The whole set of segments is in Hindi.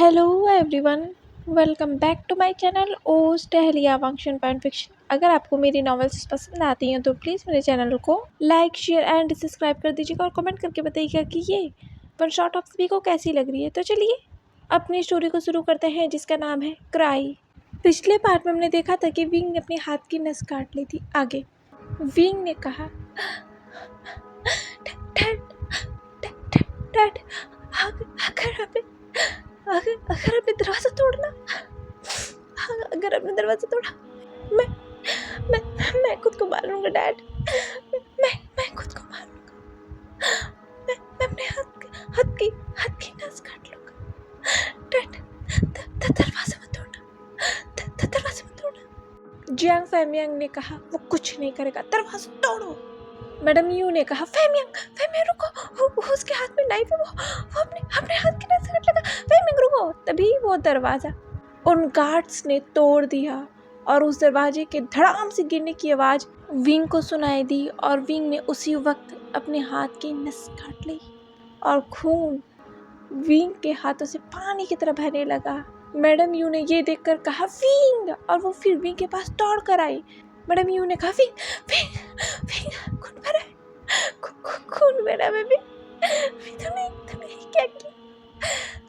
Hello everyone, welcome back to my channel ओज टहलिया फंक्शन फैन फिक्शन। अगर आपको मेरी नॉवेल्स पसंद आती हैं तो प्लीज़ मेरे चैनल को लाइक शेयर एंड सब्सक्राइब कर दीजिएगा और कमेंट करके बताइएगा कि ये वन शॉट ऑफ सभी को कैसी लग रही है। तो चलिए अपनी स्टोरी को शुरू करते हैं, जिसका नाम है क्राई। पिछले पार्ट में हमने देखा था कि विंग ने अपने हाथ की नस काट ली थी। आगे विंग ने कहा, डैड डैड डैड अगर आपने दरवाज़ा तोड़ना, अगर आपने दरवाज़ा तोड़ा, मैं मैं खुद को मार लूँगा डैड। मैं खुद को मार लूँगा। मैं अपने हाथ की नस काट लूँगा। डैड दरवाज़ा मत तोड़ना, दरवाज़ा मत तोड़ना। जियांग फैमियांग ने कहा, वो कुछ नहीं करेगा, दरवाज़ा तोड़ो। मैडम यू ने कहा, फैमियांग रुको, उसके हाथ में नाइफ है, वो अपने हाथ की नस काट लेगा। फैमियांग रुको। तभी वो दरवाज़ा उन गार्ड्स ने तोड़ दिया और उस दरवाजे के धड़ाम से गिरने की आवाज़ विंग को सुनाई दी और विंग ने उसी वक्त अपने हाथ की नस काट ली और खून विंग के हाथों से पानी की तरह बहने लगा। मैडम यू ने ये देखकर कहा, विंग, और वो फिर विंग के पास दौड़ कर आई। मैडम यू ने कहा, विंग खून भरा है, खून भरा है बेबी। तुमने ये क्या किया?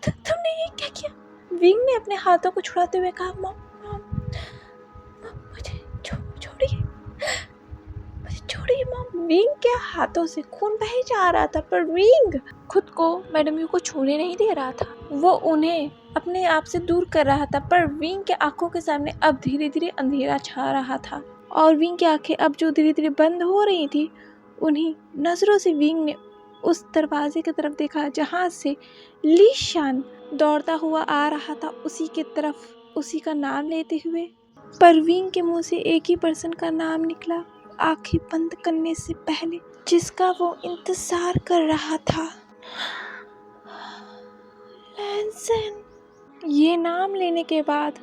तुमने ये क्या किया? विंग ने अपने हाथों को छुड़ाते हुए कहा, मॉम मुझे छोड़िए मॉम। विंग के हाथों से खून बह जा रहा था, पर विंग खुद को मैडम यू को छूने नहीं दे रहा था। वो उन्हें अपने आप से दूर कर रहा था, पर विंग के आंखों के सामने अब धीरे धीरे अंधेरा छा रहा था और विंग की आंखें अब जो धीरे धीरे बंद हो रही थी, उन्हीं नजरों से विंग ने उस दरवाजे की तरफ देखा जहाँ से ली शान दौड़ता हुआ आ रहा था, उसी के तरफ, उसी का नाम लेते हुए। पर विंग के मुंह से एक ही पर्सन का नाम निकला आंखें बंद करने से पहले, जिसका वो इंतजार कर रहा था, लैंसन। ये नाम लेने के बाद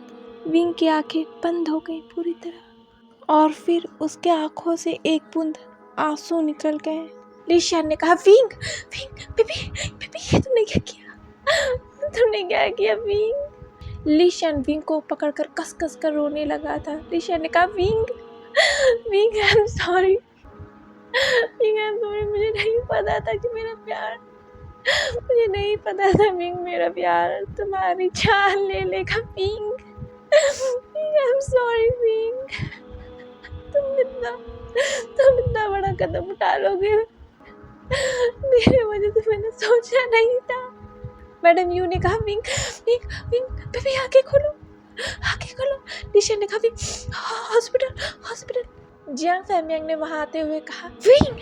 विंग की आंखें बंद हो गई पूरी तरह और फिर उसके आंखों से एक बूंद आंसू निकल गए। लिशियन ने कहा, विंग बेबी ये तुमने क्या किया विंग? लिशियन विंग को पकड़कर कस कर रोने लगा था। लिशियन ने कहा, विंग आई एम सॉरी, मुझे नहीं पता था कि मेरा प्यार, मुझे नहीं पता था विंग मेरा प्यार तुम्हारी जान ले लेगा। Wing I am sorry wing, तुम इतना बड़ा कदम उठा लोगे मेरे वजह से, मैंने सोचा नहीं था। मैडम यू ने कहा, विंग बेबी आंखें खोलो। लिशियन ने कहा, विंग हॉस्पिटल। जियांग फैमियांग ने वहां आते हुए कहा, विंग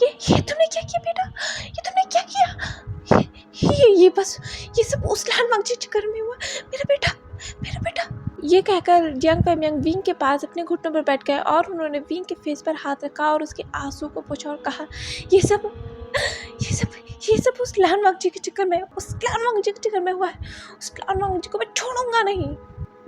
ये तुमने क्या किया बेटा? ये तुमने क्या किया? ये सब उस लाल मंगजी चक्कर में हुआ। मेरा बेटा। ये कहकर जियांग फैमियांग विंग के पास अपने घुटनों पर बैठ गए और उन्होंने विंग के फेस पर हाथ रखा और उसके आंसू को पोंछा और कहा, ये सब उस लाल मंगजी के चक्कर में, हुआ है। उस लाल मंगजी को मैं छोड़ूंगा नहीं।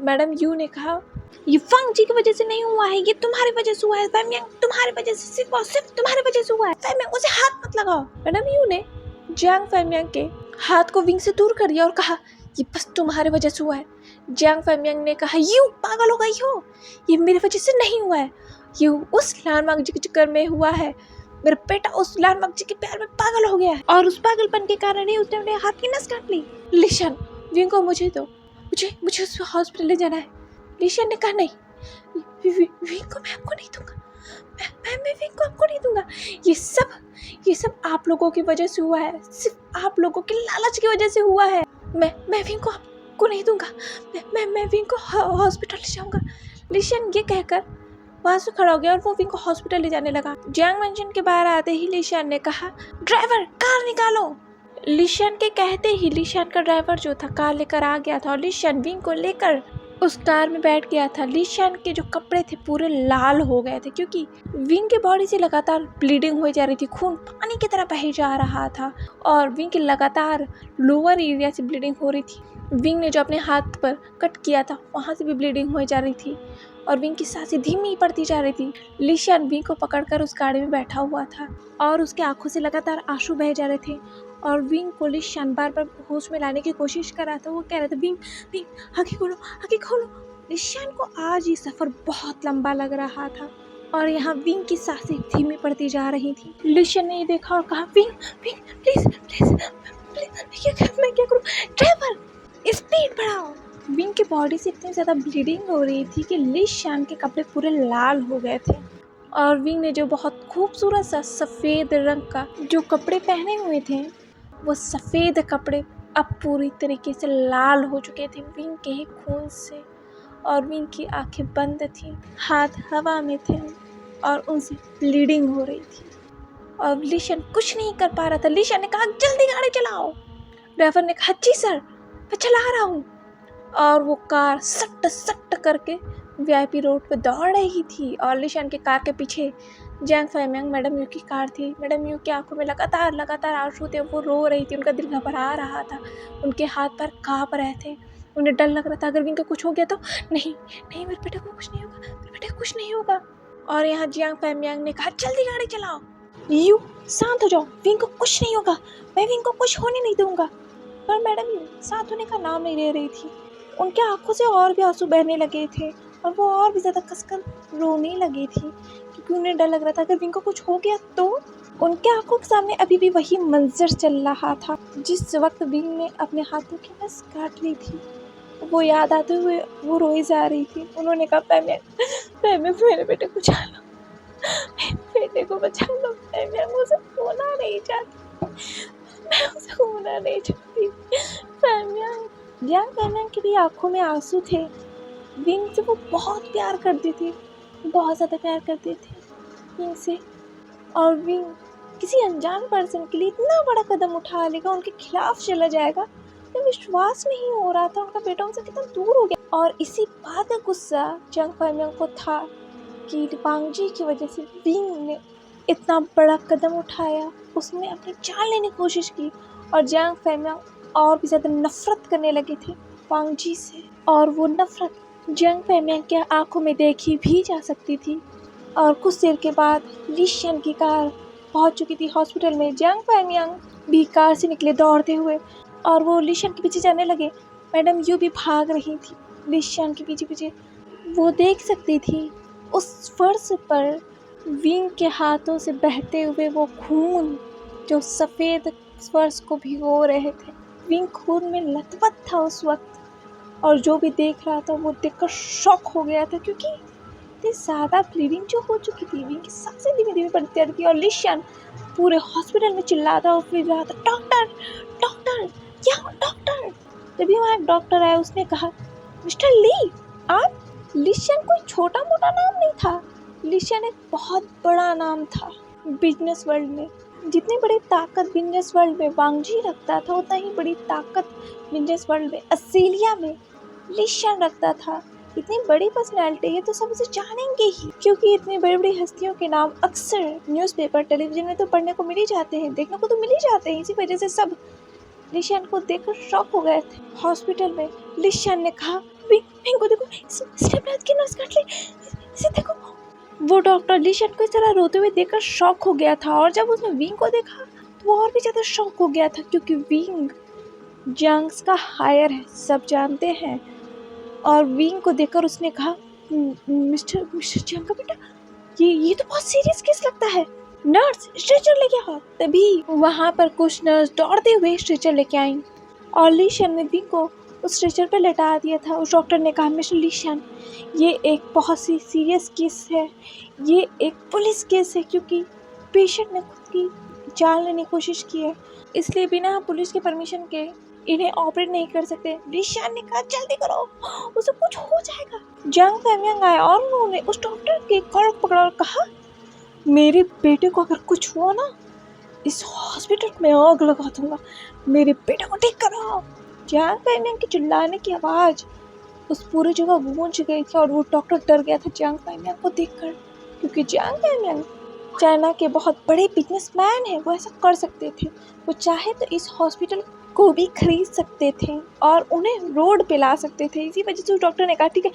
मैडम यू ने कहा, ये फंग जी की वजह से नहीं हुआ है, ये तुम्हारी वजह से हुआ है फैमियांग, तुम्हारी वजह से, सिर्फ तुम्हारी वजह से हुआ है। फैमियांग, उसे हाथ मत लगाओ। मैडम यू ने जियांग फैमियांग के हाथ को विंग से दूर कर दिया और कहा, ये बस तुम्हारी वजह से हुआ है। जियांग फैमियांग ने कहा, यू पागल हो गई हो, ये मेरी वजह से नहीं हुआ है, ये उस लाल मंगजी के चक्कर में हुआ है। मेरा बेटा उस लाल मंगजी के प्यार में पागल हो गया है और उस पागलपन के कारण ही उसने अपने हाथ की नस काट ली। लिशन, विंग को मुझे दो, मुझे उस हॉस्पिटल ले जाना है। लिशन ने कहा, नहीं, विंग को मैं आपको नहीं दूंगा, मैं विंग को आपको नहीं दूंगा। ये सब आप लोगों की वजह से हुआ है, सिर्फ आप लोगों के लालच की वजह से हुआ है। मैं विंग को आपको नहीं दूंगा, मैं विंग को हॉस्पिटल ले जाऊंगा। लिशन ये कहकर वहां से खड़ा हो गया और वो विंग को हॉस्पिटल ले जाने लगा। जियांग मैंशन के बाहर आते ही लिशन ने कहा, ड्राइवर कार निकालो। लिशन के कहते ही लिशन का ड्राइवर जो था कार लेकर आ गया था और लिशन विंग को लेकर उस कार में बैठ गया था। लिशन के जो कपड़े थे पूरे लाल हो गए थे क्योंकि विंग के बॉडी से लगातार ब्लीडिंग हो जा रही थी, खून पानी की तरह बह जा रहा था और विंग के लगातार लोअर एरिया से ब्लीडिंग हो रही थी। विंग ने जो अपने हाथ पर कट किया था वहाँ से भी ब्लीडिंग हो जा रही थी और विंग की सांसें धीमी पड़ती जा रही थी। लिशन विंग को पकड़कर उस गाड़ी में बैठा हुआ था और उसके आंखों से लगातार आंसू बह जा रहे थे और विंग को लिशान बार बार होश में लाने की कोशिश कर रहा था। वो कह रहा था विंग विंग आँखें खोलो, आँखें खोलो। लिशान को आज ये सफ़र बहुत लंबा लग रहा था और यहाँ विंग की सांसें धीमी पड़ती जा रही थी। लिशान ने ये देखा और कहा wing wing please please please मैं क्या करूँ? ड्राइवर स्पीड बढ़ाओ। विंग की बॉडी से इतनी ज़्यादा ब्लीडिंग हो रही थी कि लिशान के कपड़े पूरे लाल हो गए थे और विंग ने जो बहुत खूबसूरत सा सफ़ेद रंग का जो कपड़े पहने हुए थे वो सफ़ेद कपड़े अब पूरी तरीके से लाल हो चुके थे विंग के ही खून से और विंग की आंखें बंद थीं, हाथ हवा में थे और उनसे ब्लीडिंग हो रही थी और लिशान कुछ नहीं कर पा रहा था। लिशान ने कहा जल्दी गाड़ी चलाओ। ड्राइवर ने कहा जी सर मैं चला रहा हूँ और वो कार सट सट करके वीआईपी रोड पे दौड़ रही थी और लिशान के कार के पीछे जैंग फैमियांग मैडम यू की कार थी। मैडम यू की आंखों में लगातार आंसू थे, वो रो रही थी, उनका दिल घबरा रहा था, उनके हाथ पैर काँप रहे थे, उन्हें डर लग रहा था अगर विंग को कुछ हो गया तो नहीं नहीं मेरे बेटे को कुछ नहीं होगा, मेरे बेटे को कुछ नहीं होगा। और यहाँ जैंग फैमियांग ने कहा जल्दी गाड़ी चलाओ। यू शांत हो जाओ, विंग को कुछ नहीं होगा, मैं विंग को कुछ होने नहीं दूंगा। पर मैडम यू शांत होने का नाम नहीं ले रही थी, उनके आंखों से और भी आंसू बहने लगे थे और वो और भी ज़्यादा कसकर रोने लगी थी क्योंकि उन्हें डर लग रहा था अगर विंग को कुछ हो गया तो। उनके आंखों के सामने अभी भी वही मंजर चल रहा था जिस वक्त विंग ने अपने हाथों की नस काट ली थी। वो याद आते हुए वो रोई जा रही थी। उन्होंने कहा पैम्यांग मेरे बेटे को बचा लो, बेटे को बचा लो, पैम्यांग मुझे खोना नहीं चाहती, मैं उसे खोना नहीं चाहती। पैम्यांग की भी आंखों में आंसू थे। विंग से वो बहुत प्यार करती थी, बहुत ज़्यादा प्यार करते थे विंग से। और विंग किसी अनजान पर्सन के लिए इतना बड़ा कदम उठा लेगा, उनके खिलाफ चला जाएगा, तो विश्वास नहीं हो रहा था उनका बेटा उनसे कितना दूर हो गया। और इसी बात का गुस्सा जैंग फैमियांग को था कि वांग जी की वजह से विंग ने इतना बड़ा कदम उठाया, उसने अपनी जान लेने की कोशिश की और जैंग फैमियांग और भी ज़्यादा नफरत करने लगे थे वांग जी से। और वो नफरत जैंग फैमियांग के आंखों में देखी भी जा सकती थी। और कुछ देर के बाद लिशान की कार पहुंच चुकी थी हॉस्पिटल में। जैंग फैमियांग भी कार से निकले दौड़ते हुए और वो लिशान के पीछे जाने लगे। मैडम यू भी भाग रही थी लिशान के पीछे पीछे। वो देख सकती थी उस फर्श पर विंग के हाथों से बहते हुए वो खून जो सफ़ेद फर्श को भिगो रहे थे। विंग खून में लथपथ था उस वक्त और जो भी देख रहा था वो देखकर शॉक हो गया था क्योंकि इतनी ज़्यादा ब्लीडिंग जो हो चुकी थी। विंग की सांसें धीमे धीमे पड़ती थी और लिशान पूरे हॉस्पिटल में चिल्लाता और फिर रहा था डॉक्टर डॉक्टर यहाँ डॉक्टर। तभी वहाँ एक डॉक्टर आया, उसने कहा मिस्टर ली आप। लिशान कोई छोटा मोटा नाम नहीं था, लिशान एक बहुत बड़ा नाम था बिजनेस वर्ल्ड में। जितनी बड़ी ताकत बिजनेस वर्ल्ड में वांग जी रखता था उतना ही बड़ी ताकत बिजनेस वर्ल्ड में ऑस्ट्रेलिया में लिशान रखता था। इतनी बड़ी पर्सनैलिटी है तो सब उसे जानेंगे ही क्योंकि इतनी बड़ी बड़ी हस्तियों के नाम अक्सर न्यूज़पेपर टेलीविज़न में तो पढ़ने को मिल ही जाते हैं, देखने को तो मिल ही जाते हैं। इसी वजह से सब लिशान को देखकर शॉक हो गए थे। हॉस्पिटल में लिशान ने कहा विंग को देखो, स्टेपलाइज की नस काट ली, इसे देखो। वो डॉक्टर लिशान को इस तरह रोते हुए देखकर शॉक हो गया था और जब उसने विंग को देखा तो वो और भी ज़्यादा शॉक हो गया था क्योंकि विंग जंग्स का हायर है, सब जानते हैं। और विंग को देखकर उसने कहा मिस्टर जंग का बेटा, ये तो बहुत सीरियस केस लगता है, नर्स स्ट्रेचर लेके आओ। तभी वहाँ पर कुछ नर्स दौड़ते हुए स्ट्रेचर लेके आई और लिशान ने विंग को उस स्ट्रेचर पर लेटा दिया था। उस डॉक्टर ने कहा मिस्टर लिशान ये एक बहुत सी सीरियस केस है, ये एक पुलिस केस है क्योंकि पेशेंट ने खुद की जान लेने की कोशिश की है, इसलिए बिना पुलिस के परमिशन के इन्हें ऑपरेट नहीं कर सकते। लिशान ने कहा जल्दी करो, उसे कुछ हो जाएगा। जैंग फैमियांग आया और उन्होंने उस डॉक्टर के कॉलर पकड़ा और कहा मेरे बेटे को अगर कुछ हुआ ना इस हॉस्पिटल में आग लगा दूंगा, मेरे बेटे को ठीक करो। जैंग फैमियांग की चिल्लाने की आवाज़ उस पूरी जगह गूंज गई थी और वो डॉक्टर डर गया था जैंग फैमियांग को देखकर क्योंकि जैंग फैमियांग चाइना के बहुत बड़े बिजनेसमैन हैं, वो ऐसा कर सकते थे। वो चाहे तो इस हॉस्पिटल को भी खरीद सकते थे और उन्हें रोड पे ला सकते थे। इसी वजह से उस डॉक्टर ने कहा ठीक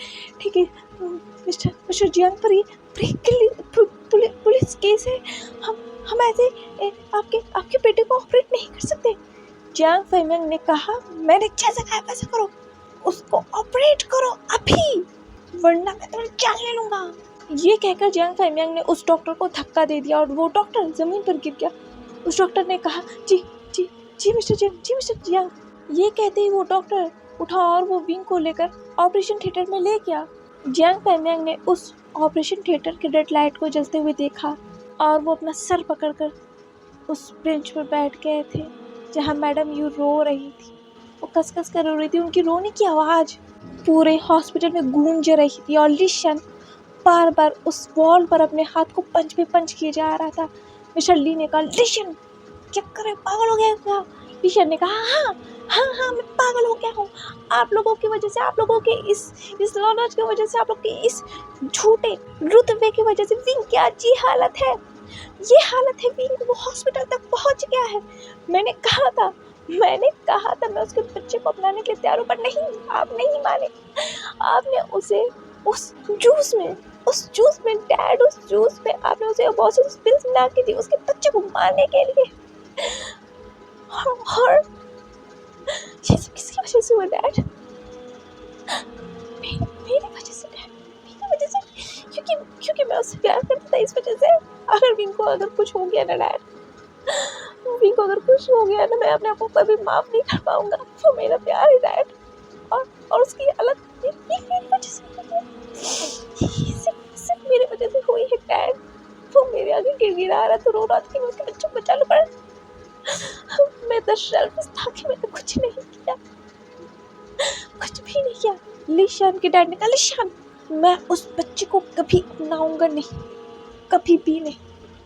है मिस्टर जियांग पर ये पुलिस केस है, हम ऐसे आपके आपके बेटे को ऑपरेट नहीं कर सकते। जियांग फैमियांग ने कहा, मैंने जैसा कहा वैसा करो, उसको ऑपरेट करो अभी, वरना मैं तुम्हें जान ले लूंगा। ये कहकर जियांग फैमियांग ने उस डॉक्टर को धक्का दे दिया और वो डॉक्टर जमीन पर गिर गया। उस डॉक्टर ने कहा, जी जी जी मिस्टर जियांग, जी मिस्टर जियांग। ये कहते ही वो डॉक्टर उठा और वो विंग को लेकर ऑपरेशन थिएटर में ले गया। जियांग फैमियांग ने उस ऑपरेशन थिएटर के रेड लाइट को जलते हुए देखा और वो अपना सर पकड़कर उस बेंच पर बैठ गए थे जहाँ मैडम यू रो रही थी। वो कस कस कर रो रही थी, उनकी रोने की आवाज़ पूरे हॉस्पिटल में गूंज रही थी और लिशन बार बार उस वॉल पर अपने हाथ को पंच पे पंच किए जा रहा था। मिस्टर ली ने कहा, लिशन क्या करे, पागल हो गया क्या? लिशन ने कहा, हाँ हाँ हाँ मैं पागल हो गया हूँ, आप लोगों की वजह से, आप लोगों के इस लॉन्च की वजह से, आप लोग के इस झूठे रुतबे की वजह से विंग की आज ये हालत है, ये हालत है विंग, वो हॉस्पिटल तक पहुँच गया है। मैंने कहा था मैं उसके बच्चे को अपनाने के लिए तैयार हूँ, पर नहीं, आप नहीं माने। आपने उसे उस जूस में डैड, उस जूस में आपने उसे अबॉर्शन पिल्स मिला के दी उसके बच्चे को मारने के लिए। और ये सब किसकी वजह से हुआ डैड? मेरी वजह से डैड, मेरी वजह से, क्योंकि मैं उससे प्यार करता था, इस वजह से। अगर विंग को अगर कुछ हो गया ना डैड, विंग को अगर कुछ हो गया ना, मैं अपने आप को कभी माफ नहीं कर पाऊंगा। वो मेरा प्यार है डैड, और उसकी हालत मेरी वजह से हुई है, सिर्फ मेरी वजह से हुई है डैड। वो मेरे आगे गिड़गिड़ा रहा तो रो रहा था कि मैं उसके बच्चे को बचा लूं, पर मैं तो शर्मिंदा था कि मैंने कुछ नहीं किया, कुछ भी नहीं किया। लिशान के डैड ने कहा, लिशान मैं उस बच्चे को कभी अपनाऊंगा नहीं, कभी भी नहीं।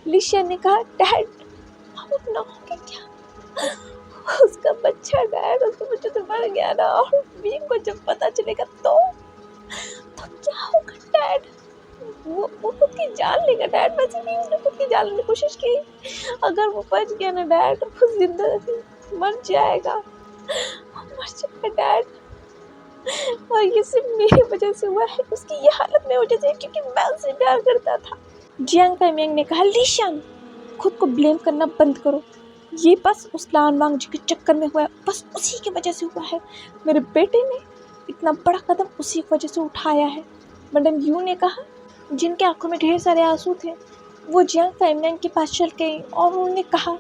लिशान ने कहा, डैड हम अपनाओगे क्या? उसका बच्चा डैड, उसका बच्चा तो मर गया ना, और विंग को जब पता चलेगा तो क्या होगा डैड? वो खुद की जान लेगा डैड। वैसे भी उसने खुद की जान लेने की कोशिश की, अगर वो बच गया ना डैड, वो जिंदा मर जाएगा, डैड। और ये सिर्फ मेरी वजह से हुआ है, उसकी ये हालत मेरी वजह से, क्योंकि मैं उससे प्यार करता था। जियांग फैमियांग ने कहा, लिशन खुद को ब्लेम करना बंद करो, ये बस उस लानवांग जी के चक्कर में हुआ है, बस उसी की वजह से हुआ है। मेरे बेटे ने इतना बड़ा कदम उसी की वजह से उठाया है। मैडम यू ने कहा, जिनके आंखों में ढेर सारे आंसू थे, वो जियांग फैमियांग के पास चल गई और उन्होंने कहा,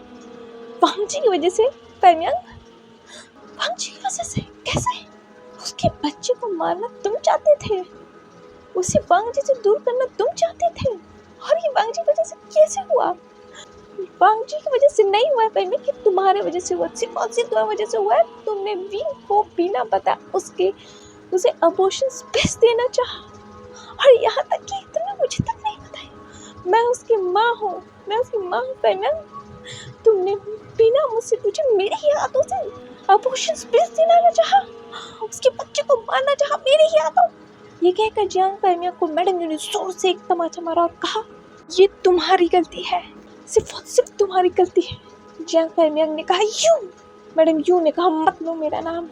वांग जी की वजह से? फैमियांग, वांग जी की वजह से कैसे? उसके बच्चे को मारना तुम चाहते थे, उसे वांग जी से दूर करना तुम चाहते थे, और ये वांग जी की वजह से कैसे हुआ? वांग जी की वजह से नहीं हुआ है, कि तुम्हारे वजह से हुआ, सिर्फ और सिर्फ तुम्हारी वजह से हुआ है। तुमने विंग को बिना बता उसे अबॉर्शन स्पेस देना चाहा, और यहाँ तक कि तुमने मुझे तक नहीं बताया। मैं उसकी माँ हूँ, फैमियांग। तुमने बिना मुझसे पूछे मेरे ही हाथों से अबॉर्शन स्पेस दिलाना चाहा, उसके बच्चे को मारना चाहा मेरे ही हाथों। ये कहकर जियांग फैमियांग को मैडम यू ने जोर से एक तमाचा मारा और कहा, ये तुम्हारी गलती है, सिर्फ तुम्हारी गलती है। जियांग फैमियांग ने कहा, यू। मैडम यू ने कहा, मत लो मेरा नाम।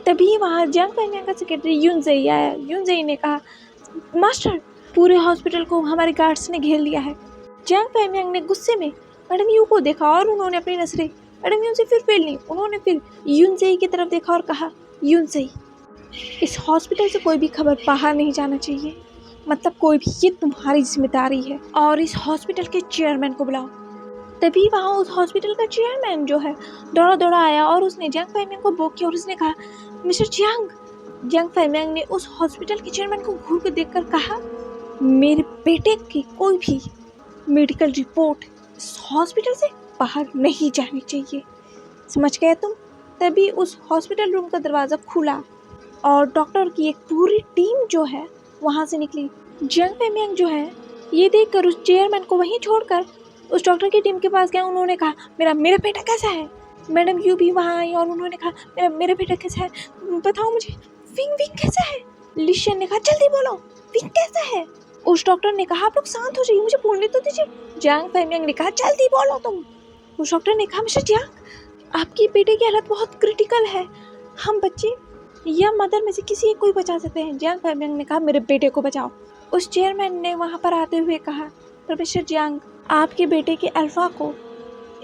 तभी वहाँ जियांग फैमियांग का सेक्रेटरी यूनजेई आया। यूनजेई ने कहा, मास्टर पूरे हॉस्पिटल को हमारे गार्ड्स ने घेर लिया है। जियांग फैमियांग ने गुस्से में मैडम यू को देखा और उन्होंने अपनी नजरें मैडम यू से फिर फेल ली। उन्होंने फिर यूनजेई की तरफ देखा और कहा, यूनजेई इस हॉस्पिटल से कोई भी खबर बाहर नहीं जाना चाहिए, मतलब कोई भी, ये तुम्हारी जिम्मेदारी है, और इस हॉस्पिटल के चेयरमैन को बुलाओ। तभी वहाँ उस हॉस्पिटल का चेयरमैन जो है दौड़ा दौड़ा आया और उसने जियांग फैमियांग को बोक किया और उसने कहा, मिस्टर जियांग। जियांग फैमियांग ने उस हॉस्पिटल के चेयरमैन को घूर कर देखकर कहा, मेरे बेटे की कोई भी मेडिकल रिपोर्ट इस हॉस्पिटल से बाहर नहीं जानी चाहिए, समझ गए तुम? तभी उस हॉस्पिटल रूम का दरवाज़ा खुला और डॉक्टर की एक पूरी टीम जो है वहाँ से निकली। जियांग फैमियांग जो है ये देखकर उस चेयरमैन को वहीं छोड़कर उस डॉक्टर की टीम के पास गया। उन्होंने कहा, मेरा बेटा कैसा है? मैडम यू भी वहाँ आई और उन्होंने कहा, मेरा बेटा कैसा है, बताओ मुझे, विंग कैसा है? लिशन ने कहा, जल्दी बोलो, विंग कैसा है? उस डॉक्टर ने कहा, आप लोग शांत हो जाइए, मुझे बोलने तो दीजिए। जियांग फैमियांग ने कहा, जल्दी बोलो तुम। उस डॉक्टर ने कहा, मिस्टर जियांग आपकी बेटे की हालत बहुत क्रिटिकल है, हम बच्चे या मदर में से किसी एक को ही बचा सकते हैं। जियांग फैमियांग ने कहा, मेरे बेटे को बचाओ। उस चेयरमैन ने वहाँ पर आते हुए कहा, प्रोफेसर जियांग आपके बेटे के अल्फा को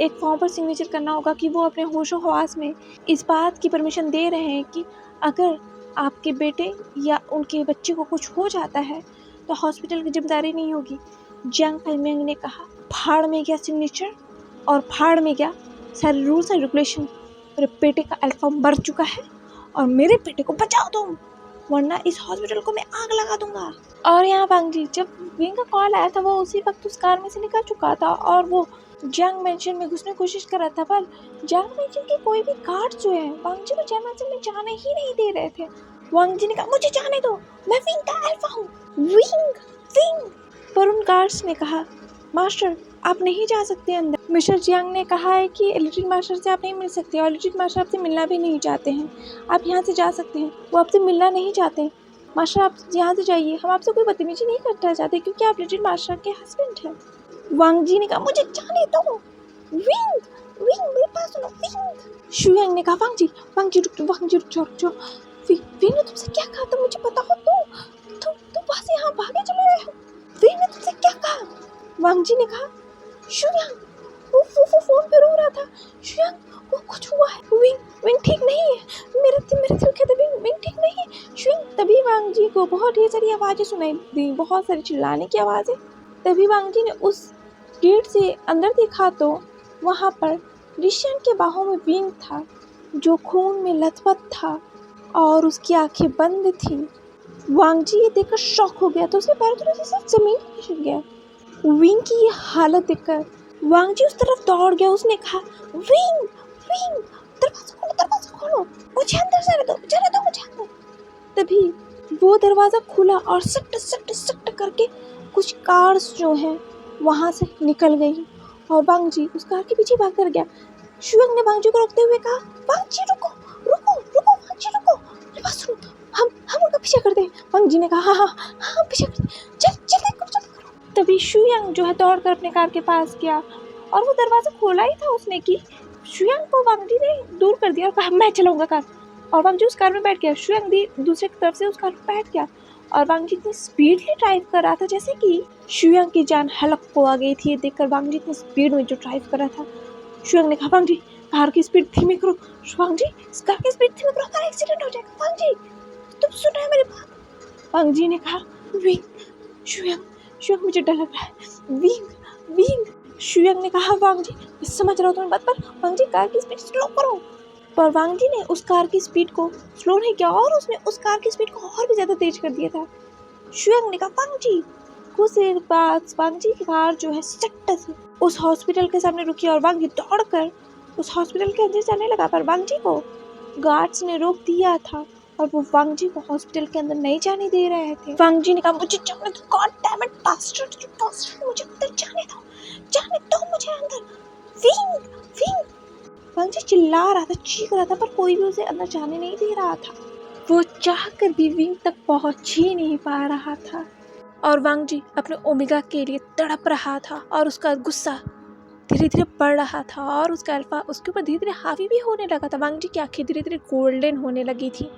एक फॉर्म पर सिग्नेचर करना होगा कि वो अपने होशो हवास में इस बात की परमिशन दे रहे हैं कि अगर आपके बेटे या उनके बच्चे को कुछ हो जाता है तो हॉस्पिटल की जिम्मेदारी नहीं होगी। जियांग फैमिंग ने कहा, फाड़ में गया सिग्नेचर और फाड़ में गया सारे रूल्स एंड रेगुलेशन। मेरे बेटे का अल्फा मर चुका है और मेरे बेटे को बचाओ तुम, वरना इस हॉस्पिटल को मैं आग लगा दूंगा। और यहाँ वांग जी, जब विंग का कॉल आया था वो उसी वक्त उस कार में से निकल चुका था और वो जियांग मेंशन में घुसने की कोशिश कर रहा था, पर जियांग मेंशन के कोई भी गार्ड जो है वांग जी को जियांग मेंशन में जाने ही नहीं दे रहे थे। वांग जी ने कहा, मुझे जाने दो, मैं विंग का अल्फा हूँ, विंग विंग। पर उन गार्ड्स ने कहा, मास्टर आप नहीं जा सकते अंदर। मिस्टर जियांग ने कहा है कि इलेक्ट्रिक मास्टर से आप नहीं मिल सकते और इलेक्ट्रिक मास्टर आपसे मिलना भी नहीं चाहते हैं। आप यहाँ से जा सकते हैं, वो आपसे मिलना नहीं चाहते। मास्टर आप यहाँ से जाइए, हम आपसे कोई बदतमीजी नहीं करना चाहते क्योंकि आप इलेक्ट्रिक मास्टर के हस्बैंड हैं। वांग जी ने कहा, मुझे जाने दो, विंग विंग मेरे पास सुनो, विंग। शुयांग ने कहा, वांग जी रुक जाओ। विंग ने तुमसे क्या कहा था मुझे बताओ, तुम बस यहाँ भागे चले रहे हो। विंग ने तुमसे क्या कहा? वांग जी ने कहा, शुयांग वो फोन पे रो रहा था, शुयांग वो कुछ हुआ है, विंग ठीक नहीं है, मेरे दिल कहता है विंग ठीक नहीं है शुयांग। तभी वांग जी को बहुत ढेर सारी आवाज़ें सुनाई दी, बहुत सारी चिल्लाने की आवाज़ें। तभी वांग जी ने उस गेट से अंदर देखा तो वहाँ पर रिशन के बाहों में विंग था जो खून में लथपथ था और उसकी आंखें बंद थी। वांग जी ये देखकर शॉक हो गया तो उसके पैर थोड़े से जमीन पर खिसक गया। विंग की ये हालत देखकर वांग जी उस तरफ दौड़ गया। उसने कहा, विंग दरवाजा खोलो, मुझे अंदर जाने दो मुझे अंदर। तभी वो दरवाज़ा खुला और सट करके कुछ कार्स जो हैं वहाँ से निकल गई और वांग जी उस कार के पीछे भाग कर गया। शुयांग ने वांग जी को रोकते हुए कहा, वांग जी रुको, वांग जी रुको, मेरी बात सुनो, हम उनका पीछा करते हैं। वांग जी ने कहा, हाँ पीछा करते, चल करो। तभी शुयांग जो है दौड़ कर अपने कार के पास गया और वो दरवाज़ा खोला ही था उसने कि शुयांग को वांग जी ने दूर कर दिया और कहा, मैं चलाऊंगा कार। और वांग जी उस कार में बैठ गया। शुयांग भी दूसरे तरफ से उस कार में बैठ गया और वांग जी इतनी स्पीडली ड्राइव कर रहा था जैसे कि शुयांग की जान हलक को आ गई थी। ये देखकर वांग जी इतनी स्पीड में जो ड्राइव कर रहा था। शुयांग ने कहा, वांग जी कार की स्पीड धीमी करो, वांग जी इस कार की स्पीड धीमी करो, हमारा एक्सीडेंट हो जाएगा। वांग जी तुम सुन रहे हो मेरी बात? वांग जी ने कहा, विंग शुयांग मुझे डर लग रहा है, विंग। शुयांग ने कहा, वांग जी मैं समझ रहा हूँ तुम्हारी बात, पर वांग जी कार की स्पीड स्लो करो। पर वांग जी ने उस कार की स्पीड को स्लो नहीं किया और उसने उस कार की स्पीड को और भी ज़्यादा तेज कर दिया था। शुयांग ने कहा, वांग जी। कुछ देर बाद वांग जी की कार जो है सट्ट से उस हॉस्पिटल के सामने रुकी और वांग जी दौड़कर उस हॉस्पिटल के अंदर जाने लगा, पर वांग जी को गार्ड्स ने रोक दिया था और वो वांग जी को हॉस्पिटल के अंदर नहीं जाने दे रहे थे। वांग जी ने कहा, मुझे जाने दो, गॉड डैम इट बास्टर्ड, मुझे अंदर जाने दो मुझे अंदर, विंग। वांग जी चिल्ला रहा था, चीख रहा था, पर कोई भी उसे अंदर जाने नहीं दे रहा था। वो चाहकर भी विंग तक पहुंच ही नहीं पा रहा था और वांग जी अपने ओमेगा के लिए तड़प रहा था और उसका गुस्सा धीरे धीरे बढ़ रहा था और उसका अल्फा उसके ऊपर धीरे धीरे हावी भी होने लगा था। वांग जी की आंखें धीरे धीरे गोल्डन होने लगी थी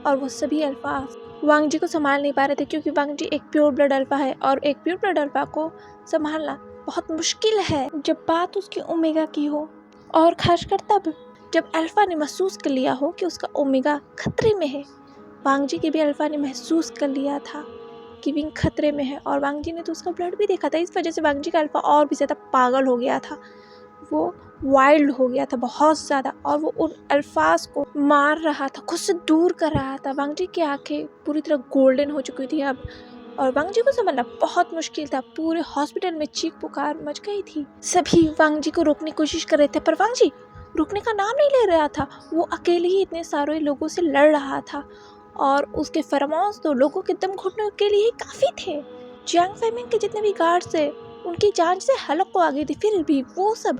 और वो सभी अल्फा वांग जी को संभाल नहीं पा रहे थे क्योंकि वांग जी एक प्योर ब्लड अल्फा है और एक प्योर ब्लड अल्फा को संभालना बहुत मुश्किल है जब बात उसकी ओमेगा की हो, और खासकर तब जब अल्फा ने महसूस कर लिया हो कि उसका ओमेगा खतरे में है। वांग जी के भी अल्फा ने महसूस कर लिया था कि विंग खतरे में है और वांग जी ने तो उसका ब्लड भी देखा था। इस वजह से वांग जी का अल्फा और भी ज़्यादा पागल हो गया था, वो वाइल्ड हो गया था बहुत ज़्यादा और वो उन अल्फाज को मार रहा था, खुद से दूर कर रहा था। वांग जी की आंखें पूरी तरह गोल्डन हो चुकी थी अब और वांग जी को संभालना बहुत मुश्किल था। पूरे हॉस्पिटल में चीख पुकार मच गई थी। सभी वांग जी को रोकने की कोशिश कर रहे थे पर वांग जी रुकने का नाम नहीं ले रहा था। वो अकेले ही इतने सारे लोगों से लड़ रहा था और उसके फरमाउश तो लोगों के दम घुटने के लिए काफ़ी थे। जियांग फैमिंग के जितने भी गार्ड्स थे उनकी जान से हलक को आ गई थी, फिर भी वो सब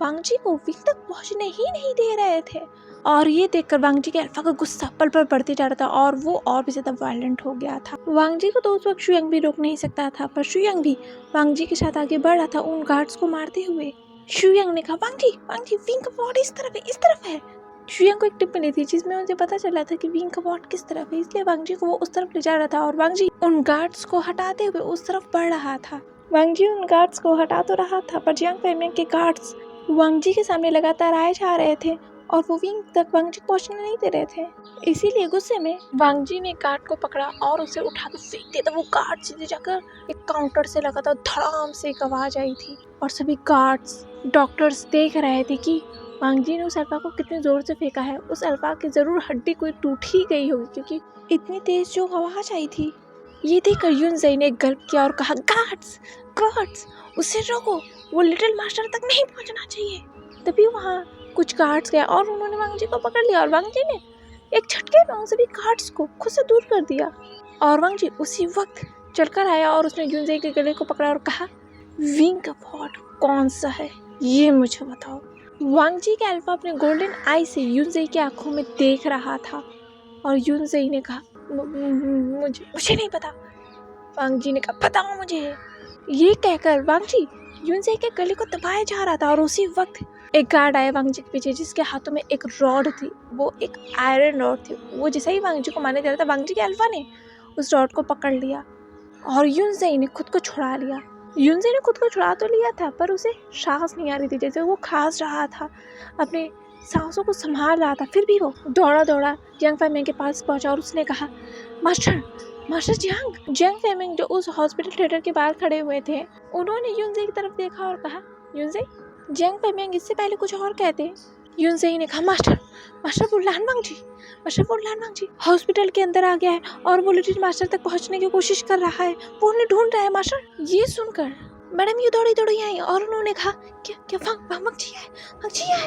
वांग जी को विंग तक पहुंचने ही नहीं दे रहे थे। और ये देखकर वांग जी के अल्फा का गुस्सा पल पल बढ़ते जा रहा था और वो और भी ज़्यादा वायलेंट हो गया था। वांग जी को तो उस वक्त शुयांग भी रोक नहीं सकता था, पर शुयांग भी वांग जी के साथ आगे बढ़ रहा था उन गार्ड्स को मारते हुए। शुयांग ने कहा, वांग जी विंग का वार्ड इस तरफ है। शुयांग को एक टिप मिली थी जिसमें मुझे पता चला था कि विंग का वार्ड किस तरफ है, इसलिए वांग जी को वो उस तरफ ले जा रहा था और वांग जी उन गार्ड्स को हटाते हुए उस तरफ बढ़ रहा था। वांग जी उन गार्ड्स को हटा तो रहा था, पर जियांग फैमियांग के गार्ड्स वांग जी के सामने लगातार आए जा रहे थे और वो विंग तक वांग जी पहुंचने नहीं दे रहे थे। इसीलिए गुस्से में वांग जी ने गार्ड को पकड़ा और उसे उठा के फेंक दिया। तो वो गार्ड सीधे जाकर एक काउंटर से लगा था, धड़ाम से एक आवाज आई थी और सभी गार्ड्स डॉक्टर्स देख रहे थे कि वांग जी ने उस अल्फा को कितने जोर से फेंका है। उस अल्फा की जरूर हड्डी कोई टूट ही गई होगी, क्योंकि इतनी तेज जो आवाज आई थी। ये देखकर यूनज़ेई ने गल्प किया और कहा, गार्ड्स गार्ड्स उसे रोको, वो लिटिल मास्टर तक नहीं पहुंचना चाहिए। तभी वहाँ कुछ गार्ड्स गए और उन्होंने वांग जी को पकड़ लिया और वांग जी ने एक झटके में उन सभी गार्ड्स को खुद से दूर कर दिया। और वांग जी उसी वक्त चलकर आया और उसने यूनज़ेई के गले को पकड़ा और कहा, विंग का फॉर्ट कौन सा है ये मुझे बताओ। वांग जी का अल्फा अपने गोल्डन आई से यूनज़ेई की आंखों में देख रहा था और यूनज़ेई ने कहा, मुझे नहीं पता। वांग जी ने कहा, बताओ मुझे। ये कहकर वांग जी यूनज़ेई के गले को दबाया जा रहा था और उसी वक्त एक गार्ड आया वांग जी के पीछे, जिसके हाथों में एक रॉड थी। वो एक आयरन रॉड थी। वो जैसे ही वांग जी को मारने जा रहा था, वांग जी के अल्फा ने उस रॉड को पकड़ लिया और यूनज़ेई ने खुद को छुड़ा लिया। यूनज़ेई ने खुद को छुड़ा तो लिया था, पर उसे सांस नहीं आ रही थी। जैसे वो खांस रहा था, अपने सांसों को संभाल रहा था, फिर भी वो दौड़ा जियांग फैमियांग के पास पहुंचा और उसने कहा, मास्टर जियांग फैमियांग जो उस हॉस्पिटल थिएटर के बाहर खड़े हुए थे, उन्होंने यूनज़ेई की तरफ देखा और कहा, यूनज़ेई। जियांग फैमियांग इससे पहले कुछ और कहते। यूनज़ेई ने कहा, मास्टर वुरलान वांग जी हॉस्पिटल के अंदर आ गया है और वो लिटिल मास्टर तक पहुंचने की कोशिश कर रहा है, वो उन्हें ढूंढ रहा है मास्टर। ये सुनकर मैडम यू दौड़ी आई और उन्होंने कहा, क्या वांग जी है।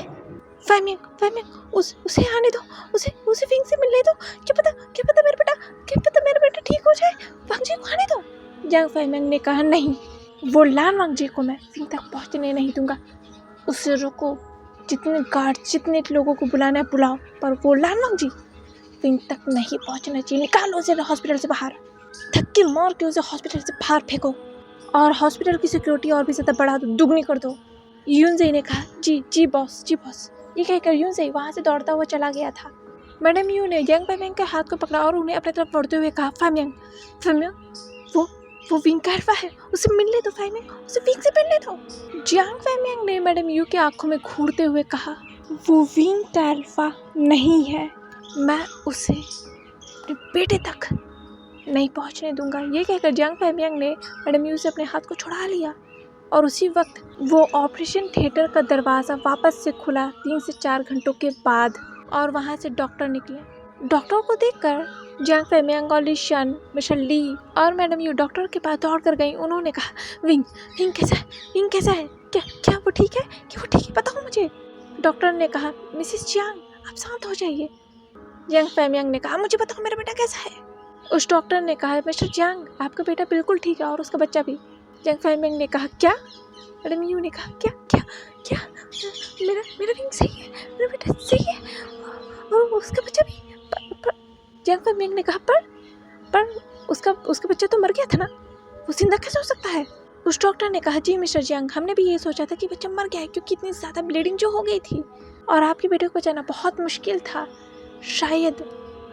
फैमियांग उसे आने दो, उसे विंग से मिलने दो। क्या पता मेरा बेटा ठीक हो जाए। वांग जी को आने दो। जियांग फैमियांग ने कहा, नहीं, वो लान वांग जी को मैं विंग तक पहुंचने नहीं दूंगा। उसे रोको, जितने लोगों को बुलाना है बुलाओ, पर वो लान वांग जी विंग तक नहीं पहुंचना चाहिए। निकालो उसे हॉस्पिटल से बाहर, धक्के मार के उसे हॉस्पिटल से बाहर फेंको और हॉस्पिटल की सिक्योरिटी और भी ज़्यादा बढ़ा दो, दुगनी कर दो। यूनज़ेई ने कहा, जी बॉस। ये कहकर यूनज़ेई वहाँ से दौड़ता हुआ चला गया था। मैडम यू ने जियांग फैमियांग के हाथ को पकड़ा और उन्हें अपनी तरफ बढ़ते हुए कहा, फैमियांग वो विंग का अल्फा है, उसे मिलने दो फैमियांग, उसे विंग से मिलने दो। जियांग फैमियांग ने मैडम यू की आंखों में घूरते हुए कहा, वो विंग का अल्फा नहीं है, मैं उसे अपने बेटे तक नहीं पहुंचने दूंगा। ये कहकर जियांग फैमियांग ने मैडम यू से अपने हाथ को छुड़ा लिया और उसी वक्त वो ऑपरेशन थिएटर का दरवाज़ा वापस से खुला 3 से 4 घंटों के बाद और वहाँ से डॉक्टर निकले। डॉक्टर को देखकर जियांग फैमियांग और लिशन, मिस्टर ली और मैडम यू डॉक्टर के पास दौड़ कर गई। उन्होंने कहा, विंग कैसा है? क्या वो ठीक है? बताओ मुझे। डॉक्टर ने कहा, मिसेस जियांग आप शांत हो जाइए। जियांग फैमियांग ने कहा, मुझे बताओ मेरा बेटा कैसा है? उस डॉक्टर ने कहा, मिस्टर जियांग आपका बेटा बिल्कुल ठीक है और उसका बच्चा भी। जियांग फैमियांग ने कहा, क्या? मैडम यू ने कहा, क्या मेरा विंग सही है, मेरा बेटा सही है और उसका बच्चा भी। जियांग फैमियांग ने कहा, पर उसका बच्चा तो मर गया था ना, वो जिंदा कैसे हो सकता है? उस डॉक्टर ने कहा, जी मिस्टर जियांग हमने भी ये सोचा था कि बच्चा मर गया है, क्योंकि इतनी ज़्यादा ब्लीडिंग जो हो गई थी और आपके बेटे को बचाना बहुत मुश्किल था। शायद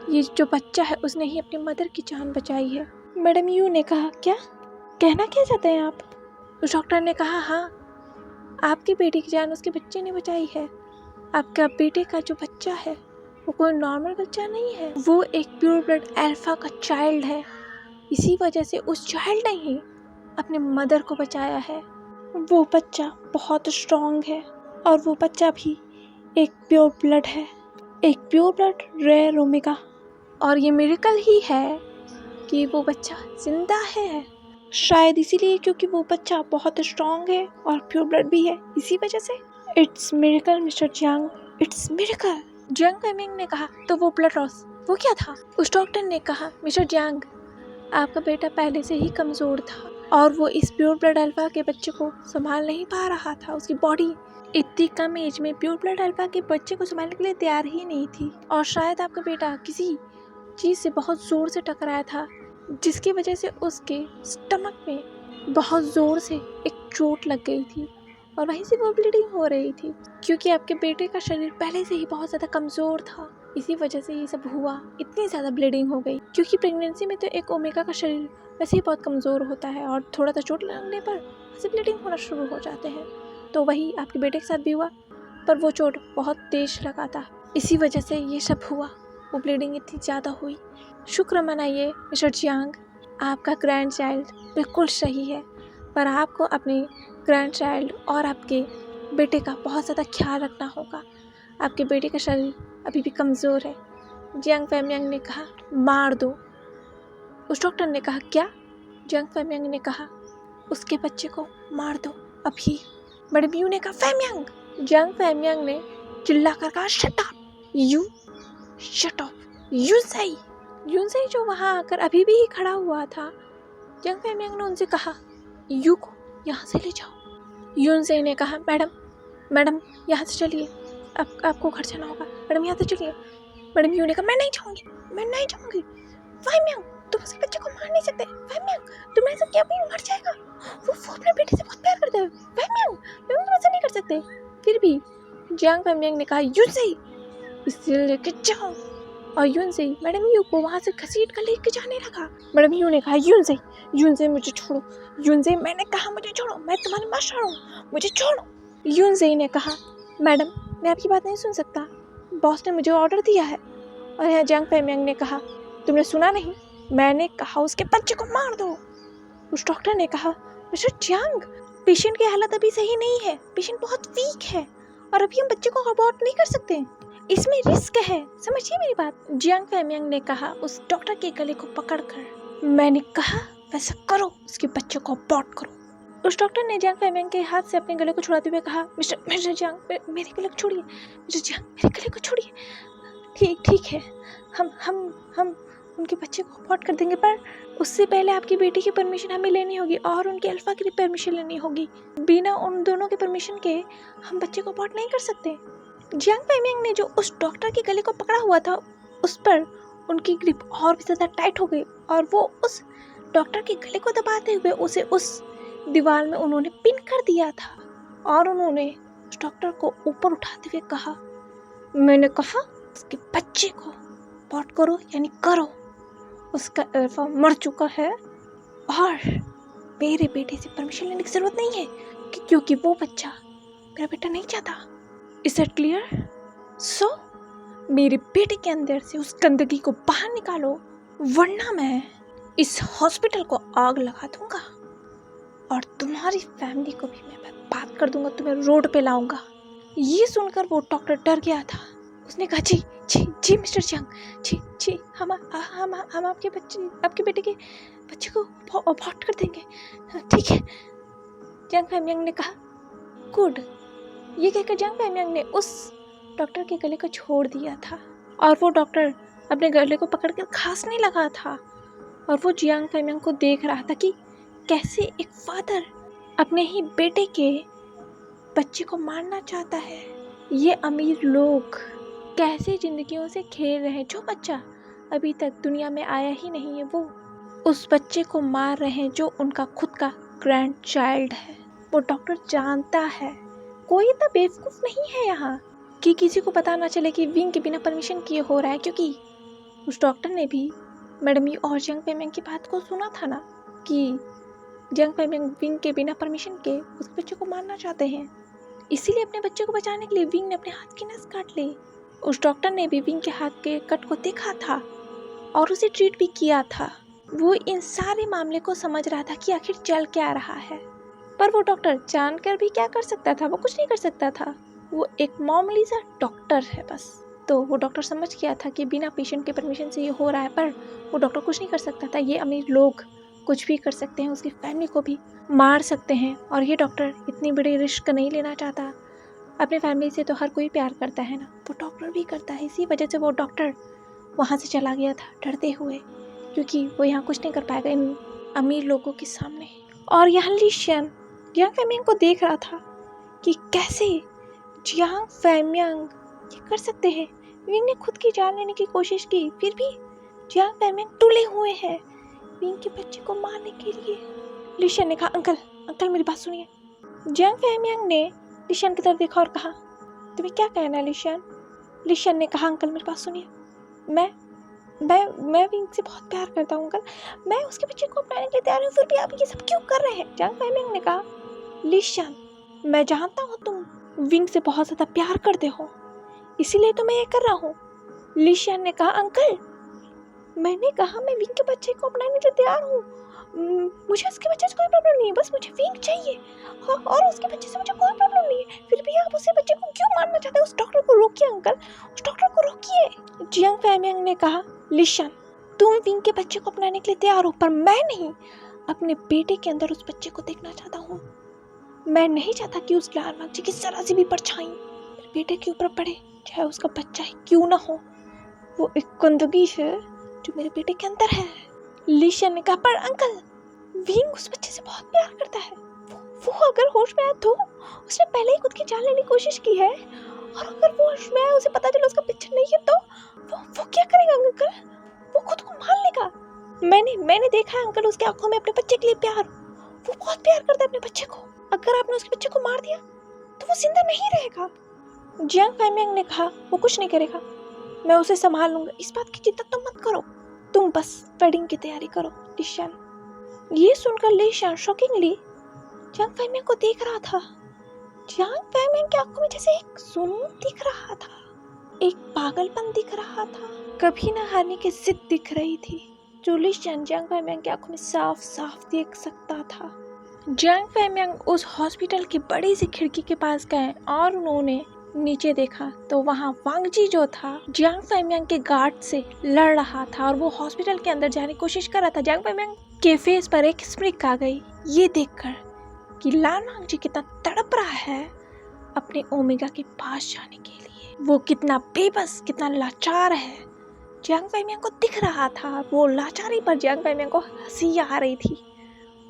ये जो बच्चा है उसने ही अपनी मदर की जान बचाई है। मैडम यू ने कहा, क्या कहना चाहते हैं आप? उस डॉक्टर ने कहा, हाँ, आपके बेटे की जान उसके बच्चे ने बचाई है। आपका बेटे का जो बच्चा है वो कोई नॉर्मल बच्चा नहीं है, वो एक प्योर ब्लड अल्फा का चाइल्ड है। इसी वजह से उस चाइल्ड ने ही अपने मदर को बचाया है। वो बच्चा बहुत स्ट्रॉन्ग है और वो बच्चा भी एक प्योर ब्लड है, एक प्योर ब्लड रेयर ओमेगा। और ये मिरेकल ही है कि वो बच्चा जिंदा है। शायद इसीलिए क्योंकि वो बच्चा बहुत स्ट्रॉन्ग है और प्योर ब्लड भी है, इसी वजह से। It's miracle mister Jiang, it's miracle. Jiang Famiang ने कहा, तो वो ब्लड लॉस वो क्या था? उस डॉक्टर ने कहा, मिस्टर जियांग आपका बेटा पहले से ही कमज़ोर था और वो इस प्योर ब्लड अल्फा के बच्चे को संभाल नहीं पा रहा था। उसकी बॉडी इतनी कम एज में प्योर ब्लड अल्फा के बच्चे को संभालने के लिए तैयार ही नहीं थी और शायद आपका बेटा किसी चीज़ से बहुत ज़ोर से टकराया था, जिसकी वजह से उसके स्टमक में बहुत ज़ोर से एक चोट लग गई थी और वहीं से वो ब्लीडिंग हो रही थी। क्योंकि आपके बेटे का शरीर पहले से ही बहुत ज़्यादा कमज़ोर था, इसी वजह से ये सब हुआ, इतनी ज़्यादा ब्लीडिंग हो गई। क्योंकि प्रेगनेंसी में तो एक ओमेगा का शरीर वैसे ही बहुत कमज़ोर होता है और थोड़ा सा चोट लगने पर वैसे ब्लीडिंग होना शुरू हो जाते हैं। तो वही आपके बेटे के साथ भी हुआ, पर वो चोट बहुत तेज लगा था, इसी वजह से ये सब हुआ, वो ब्लीडिंग इतनी ज़्यादा हुई। शुक्र मनाइए मिस्टर जियांग, आपका ग्रैंड चाइल्ड बिल्कुल सही है, पर आपको अपने ग्रैंड चाइल्ड और आपके बेटे का बहुत ज़्यादा ख्याल रखना होगा। आपके बेटे का शरीर अभी भी कमज़ोर है। जियांग फैमियांग ने कहा, मार दो। उस डॉक्टर ने कहा, क्या? जियांग फैमियांग ने कहा, उसके बच्चे को मार दो अभी। मैडम यू ने कहा, फैमियांग। जियांग फैमियांग ने चिल्लाकर कहा, shut up you, shut up Yunsei. Yunsei जो वहाँ आकर अभी भी खड़ा हुआ था, जियांग फैमियांग ने उनसे कहा, यू को यहाँ से ले जाओ। यूनसेई ने कहा, मैडम यहाँ से चलिए, आपको घर जाना होगा, मैडम यहाँ से चलिए। मैडम यू ने कहा, मैं नहीं जाऊँगी। फैमियांग, तुम उसके बच्चे को मार नहीं सकते। फैमियांग, तुमने ऐसा किया, भी मर जाएगा। वो अपने बेटे से बहुत प्यार करता है। फैमियांग, तुम ऐसा नहीं कर सकते। फिर भी जियांग फैमियांग ने कहा, यूनसेई इसे लेके जाओ। और यूनसेई मैडम यू को वहाँ से घसीट कर लेके जाने लगा। मैडम यू ने कहा, यूनसेई मुझे छोड़ो। यूनसेई, मैंने कहा मुझे छोड़ो, मैं तुम्हारी मास्टर हूँ, मुझे छोड़ो। यूनसेई ने कहा, मैडम मैं आपकी बात नहीं सुन सकता, बॉस ने मुझे ऑर्डर दिया है। और यहाँ जियांग फैमियांग ने कहा, तुमने सुना नहीं, मैंने कहा उसके बच्चे को मार दो। उस डॉक्टर ने कहा, मिस्टर जियांग, पेशेंट की हालत अभी सही नहीं है, पेशेंट बहुत वीक है और अभी हम बच्चे को अबॉर्ट नहीं कर सकते, इसमें रिस्क है, समझिए मेरी बात। जियांग फैमियांग ने कहा उस डॉक्टर के गले को पकड़कर, मैंने कहा वैसा करो, उसके बच्चे को अबॉर्ट करो। उस डॉक्टर ने जियांग फैमियांग के हाथ से अपने गले को छुड़ाते हुए कहा, मिस्टर जियांग, मेरे गले को छोड़िए, मिस्टर जियांग मेरे गले को छोड़िए। ठीक है, हम उनके बच्चे को अबॉर्ट कर देंगे, पर उससे पहले आपकी बेटी की परमिशन हमें लेनी होगी और उनके अल्फा की भी परमिशन लेनी होगी। बिना उन दोनों के परमिशन के हम बच्चे को अबॉर्ट नहीं कर सकते। जियांग फैमियांग ने जो उस डॉक्टर के गले को पकड़ा हुआ था, उस पर उनकी ग्रिप और भी ज़्यादा टाइट हो गई और वो उस डॉक्टर के गले को दबाते हुए उसे उस दीवार में उन्होंने पिन कर दिया था। और उन्होंने उस डॉक्टर को ऊपर उठाते हुए कहा, मैंने कहा उसके बच्चे को अबॉर्ट करो, यानी करो, उसका अल्फा मर चुका है और मेरे बेटे से परमिशन लेने की जरूरत नहीं है, क्योंकि वो बच्चा मेरा बेटा नहीं चाहता। Is that clear? सो मेरे बेटे के अंदर से उस गंदगी को बाहर निकालो, वरना मैं इस हॉस्पिटल को आग लगा दूंगा और तुम्हारी फैमिली को भी मैं बर्बाद कर दूंगा, तुम्हें रोड पे लाऊंगा। ये सुनकर वो डॉक्टर डर गया था। उसने कहा, जी मिस्टर जियांग, जी हम आपके बेटे के बच्चे को अबॉर्ट कर देंगे, ठीक है। जियांग फैमियांग ने कहा, गुड। ये कहकर जियांग फैमियांग ने उस डॉक्टर के गले को छोड़ दिया था और वो डॉक्टर अपने गले को पकड़कर खांसने लगा था और वो जियांग फैमियांग को देख रहा था कि कैसे एक फादर अपने ही बेटे के बच्चे को मारना चाहता है। ये अमीर लोग कैसे जिंदगियों से खेल रहे हैं। जो बच्चा अभी तक दुनिया में आया ही नहीं है, वो उस बच्चे को मार रहे हैं जो उनका खुद का ग्रैंड चाइल्ड है। वो डॉक्टर जानता है, कोई इतना बेवकूफ़ नहीं है यहाँ कि किसी को पता ना चले कि विंग के बिना परमिशन किए हो रहा है, क्योंकि उस डॉक्टर ने भी मैडम यू और जियांग फैमियांग की बात को सुना था ना कि जियांग फैमियांग विंग के बिना परमिशन के उस बच्चे को मारना चाहते हैं। इसीलिए अपने बच्चे को बचाने के लिए विंग ने अपने हाथ की नस काट ली। उस डॉक्टर ने भी विंग के हाथ के कट को देखा था और उसे ट्रीट भी किया था। वो इन सारे मामले को समझ रहा था कि आखिर चल क्या रहा है, पर वो डॉक्टर जानकर भी क्या कर सकता था, वो कुछ नहीं कर सकता था। वो एक मामूली सा डॉक्टर है बस। तो वो डॉक्टर समझ गया था कि बिना पेशेंट के परमिशन से ये हो रहा है, पर वो डॉक्टर कुछ नहीं कर सकता था। ये अमीर लोग कुछ भी कर सकते हैं, उसकी फैमिली को भी मार सकते हैं और ये डॉक्टर इतनी बड़ी रिस्क नहीं लेना चाहता। अपने फैमिली से तो हर कोई प्यार करता है ना, वो डॉक्टर भी करता है। इसी वजह से वो डॉक्टर वहाँ से चला गया था डरते हुए, क्योंकि वो यहाँ कुछ नहीं कर पाएगा इन अमीर लोगों के सामने। और यहाँ लिशियन जियांग फैमियांग को देख रहा था कि कैसे जियांग फैमियांग ये कर सकते हैं। विंग ने खुद की जान लेने की कोशिश की, फिर भी जियांग फैमियांग तुले हुए हैं विंग के बच्चे को मारने के लिए। लिशियन ने कहा, अंकल मेरी बात सुनिए। जियांग फैमियांग ने लिशियन की तरफ देखा और कहा, तुम्हें क्या कहना है लिशियन? लिशियन ने कहा, अंकल मेरी बात सुनिए, मैं मैं विंग से बहुत प्यार करता हूँ अंकल, मैं उसके बच्चे को अपनाने के लिए तैयार हूँ, फिर भी आप ये सब क्यों कर रहे हैं? जांग फैमिंग ने कहा, लिशन, मैं जानता हूँ तुम विंग से बहुत ज़्यादा प्यार करते हो, इसीलिए तो मैं ये कर रहा हूँ। लिशन ने कहा, अंकल मैंने कहा मैं विंग के बच्चे को अपनाने के लिए तैयार हूँ, मुझे उसके बच्चे से कोई प्रॉब्लम नहीं है, बस मुझे विंग चाहिए। हाँ, और उसके बच्चे से मुझे कोई प्रॉब्लम नहीं है, फिर भी आप उस बच्चे को क्यों मारना चाहते हैं? उस डॉक्टर को रोकिए अंकल, उस डॉक्टर को रोकिए। जियांग फैमिंग ने कहा, लिशन, तुम विंग के बच्चे को अपनाने के लिए तैयार हो, पर मैं नहीं। अपने बेटे के अंदर उस बच्चे को देखना चाहता हूँ। मैं नहीं चाहता कि उस लाल जी की जरा सी भी परछाई मेरे बेटे के ऊपर पड़े, चाहे उसका बच्चा ही क्यों ना हो। वो एक गंदगी है जो मेरे बेटे के अंदर है। लिशन ने कहा, पर अंकल विंग उस बच्चे से बहुत प्यार करता है, वो अगर होश में आया तो उसने पहले ही खुद की जान लेने की कोशिश की है, और अगर वो होश में आया, उसे पता चला उसका बच्चा नहीं है, तो वो क्या करेगा अंकल? वो खुद को मार लेगा। मैंने देखा है अंकल उसकी आंखों में अपने बच्चे के लिए प्यार, वो बहुत प्यार करता है अपने बच्चे को। अगर आपने उसके बच्चे को मार दिया तो वो जिंदा नहीं रहेगा। जियांग फैमिंग ने कहा, वो कुछ नहीं करेगा, मैं उसे संभाल लूंगा, इस बात की चिंता तुम मत करो, तुम बस वेडिंग की तैयारी करो। लिशन, ये सुनकर लिशन शॉकिंगली जियांग फैमिंग को देख रहा था। जियांग फैमिंग की आंखों में जैसे एक जुनून दिख रहा था, एक पागलपन दिख रहा था, कभी न हारने की जिद दिख रही थी, जो लिशन जियांग फैमिंग की आंखों में साफ साफ देख सकता था। जियांग फैमिंग उस हॉस्पिटल की बड़ी सी खिड़की के पास गए और उन्होंने नीचे देखा तो वहाँ वांग जी जो था जियांग फैमिंग के गार्ड से लड़ रहा था और वो हॉस्पिटल के अंदर जाने की कोशिश कर रहा था। जियांग फैमिंग के फेस पर एक स्मिक आ गई ये देखकर कि लान वांग जी कितना तड़प रहा है अपने ओमेगा के पास जाने के लिए, वो कितना बेबस, कितना लाचार है। जियांग फैमिंग को दिख रहा था वो लाचारी पर जियांग फैमिंग को हंसी आ रही थी,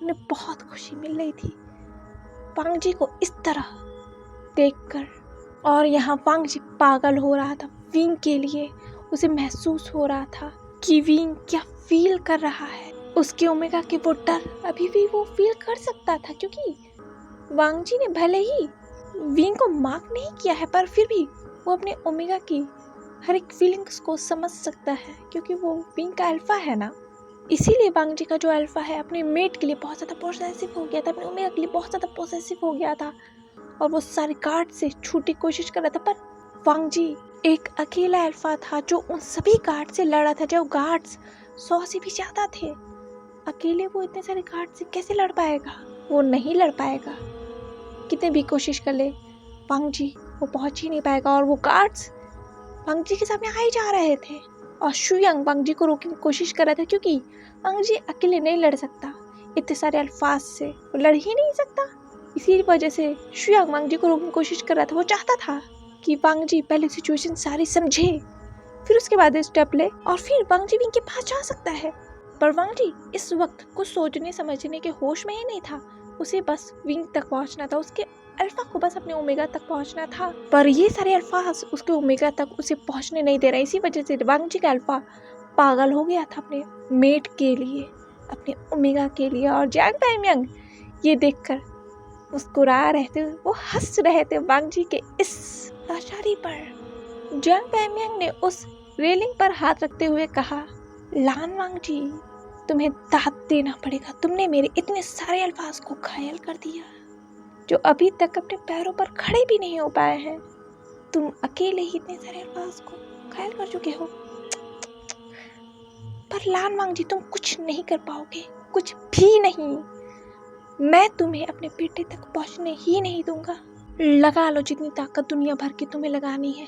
उन्हें बहुत खुशी मिल रही थी वांग जी को इस तरह देखकर। और यहाँ वांग जी पागल हो रहा था विंग के लिए, उसे महसूस हो रहा था कि विंग क्या फील कर रहा है, उसके ओमेगा के वो डर अभी भी वो फील कर सकता था, क्योंकि वांग जी ने भले ही विंग को मार्क नहीं किया है पर फिर भी वो अपने ओमेगा की हर एक फीलिंग्स को समझ सकता है, क्योंकि वो विंग का अल्फा है ना। इसीलिए वांग जी का जो अल्फा है अपने मेट के लिए बहुत ज़्यादा पॉसेसिव हो गया था, अपने ओमेगा के लिए बहुत ज़्यादा पॉसेसिव हो गया था और वो सारे गार्ड से छूटने की कोशिश कर रहा था। पर वांग जी एक अकेला अल्फा था जो उन सभी गार्ड से लड़ा था, जो गार्ड्स 100 से भी ज़्यादा थे। अकेले वो इतने सारे गार्ड से कैसे लड़ पाएगा? वो नहीं लड़ पाएगा, कितने भी कोशिश कर ले वांग जी वो पहुंच ही नहीं पाएगा। और वो गार्ड्स वांग जी के सामने आ ही जा रहे थे और शुयांग वांग जी को रोकने की कोशिश कर रहा था, क्योंकि वांग जी अकेले नहीं लड़ सकता, इतने सारे अल्फाज से वो लड़ ही नहीं सकता। इसी वजह से शुयांग वांग जी को रोकने की कोशिश कर रहा था। वो चाहता था कि वांग जी पहले सिचुएशन सारी समझे, फिर उसके बाद स्टेप ले और फिर वांग जी विंग के पास जा सकता है। पर वांग जी इस वक्त कुछ सोचने समझने के होश में ही नहीं था, उसे बस विंग तक पहुंचना था, उसके अल्फा को बस अपने ओमेगा तक पहुंचना था। पर ये सारे अल्फाज उसके ओमेगा तक उसे पहुंचने नहीं दे रहे, इसी वजह से वांग जी का अल्फा पागल हो गया था अपने मेट के लिए, अपने ओमेगा के लिए। और जियांग फैमिंग ये देखकर मुस्कुरा रहे थे, वो हंस रहे थे वांग जी के इस लाचारी पर। जियांग फैमिंग ने उस रेलिंग पर हाथ रखते हुए कहा, लान वांग जी तुम्हें दाद देना पड़ेगा, तुमने मेरे इतने सारे अल्फाज को घायल कर दिया जो अभी तक अपने पैरों पर खड़े भी नहीं हो पाए हैं। तुम अकेले ही इतने सारे अल्फाज को घायल कर चुके हो। पर लान वांग जी तुम कुछ नहीं कर पाओगे, कुछ भी नहीं। मैं तुम्हें अपने बेटे तक पहुंचने ही नहीं दूंगा। लगा लो जितनी ताकत दुनिया भर की तुम्हें लगानी है,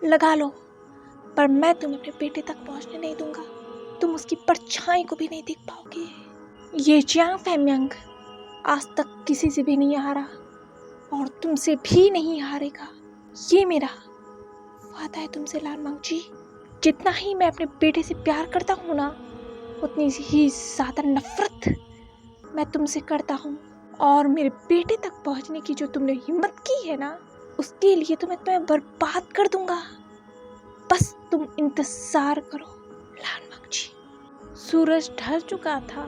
लगा लो, पर मैं तुम्हें अपने बेटे तक पहुंचने नहीं दूंगा। तुम उसकी परछाई को भी नहीं देख पाओगे। ये जियांग फैमिंग आज तक किसी से भी नहीं हारा और तुमसे भी नहीं हारेगा, ये मेरा वादा है तुमसे लान वांग जी। जितना ही मैं अपने बेटे से प्यार करता हूँ ना, उतनी ही ज़्यादा नफरत मैं तुमसे करता हूँ। और मेरे बेटे तक पहुँचने की जो तुमने हिम्मत की है ना, उसके लिए तो मैं तुम्हें बर्बाद कर दूंगा। बस तुम इंतज़ार करो लान वांग जी। सूरज ढल चुका था,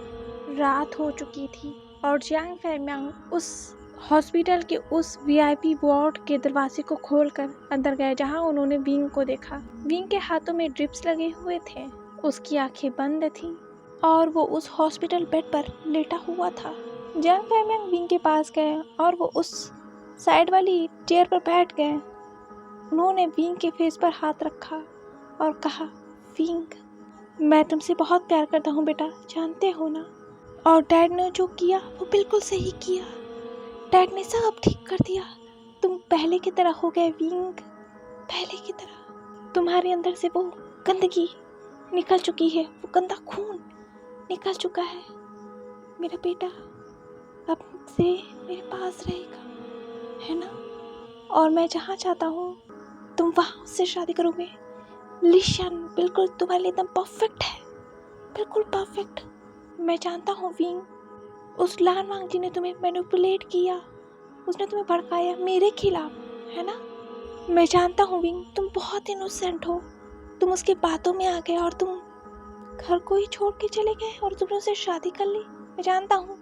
रात हो चुकी थी और जियांग फैमिंग उस हॉस्पिटल के उस वीआईपी वार्ड के दरवाजे को खोलकर अंदर गए, जहां उन्होंने विंग को देखा। विंग के हाथों में ड्रिप्स लगे हुए थे, उसकी आंखें बंद थीं और वो उस हॉस्पिटल बेड पर लेटा हुआ था। जियांग फैमियांग विंग के पास गए और वो उस साइड वाली चेयर पर बैठ गए। उन्होंने विंग के फेस पर हाथ रखा और कहा, विंग, मैं तुमसे बहुत प्यार करता हूँ बेटा, जानते हो ना। और डैड ने जो किया वो बिल्कुल सही किया। डैड ने सब ठीक कर दिया। तुम पहले की तरह हो गए विंग, पहले की तरह। तुम्हारे अंदर से वो गंदगी निकल चुकी है, वो गंदा खून निकल चुका है। मेरा बेटा अब से मेरे पास रहेगा, है ना? और मैं जहाँ चाहता हूँ तुम वहाँ उससे शादी करोगे। लिशन बिल्कुल तुम्हारे लिए एकदम परफेक्ट है, बिल्कुल परफेक्ट। मैं जानता हूँ विंग, उस लान वांग जी ने तुम्हें मैनिपुलेट किया, उसने तुम्हें भड़काया मेरे खिलाफ, है ना? मैं जानता हूँ विंग, तुम बहुत इनोसेंट हो। तुम उसकी बातों में आ गए और तुम घर को ही छोड़ के चले गए और तुमने उससे शादी कर ली। मैं जानता हूँ